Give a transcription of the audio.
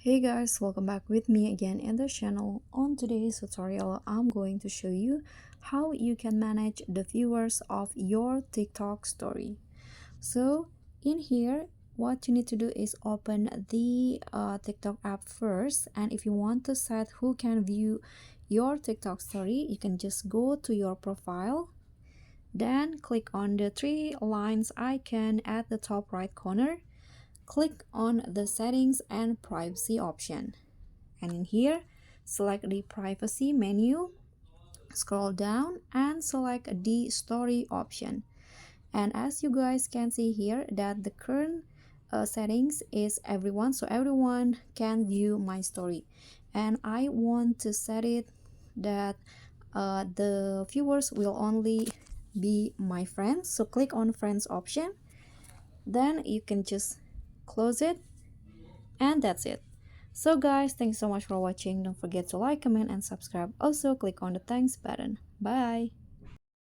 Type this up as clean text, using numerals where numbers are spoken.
Hey guys, welcome back with me again in the channel. On today's tutorial, I'm going to show you how you can manage the viewers of your TikTok story. So in here, what you need to do is open the TikTok app first, and if you want to set who can view your TikTok story, you can just go to your profile, then click on the three lines icon at the top right corner. Click on the settings and privacy option, and in here select the privacy menu, scroll down and select the story option. And as you guys can see here that the current settings is everyone, so everyone can view my story, and I want to set it that the viewers will only be my friends. So click on friends option, then you can just close it, and that's it. So guys, thanks so much for watching. Don't forget to like, comment and subscribe. Also click on the thanks button. Bye.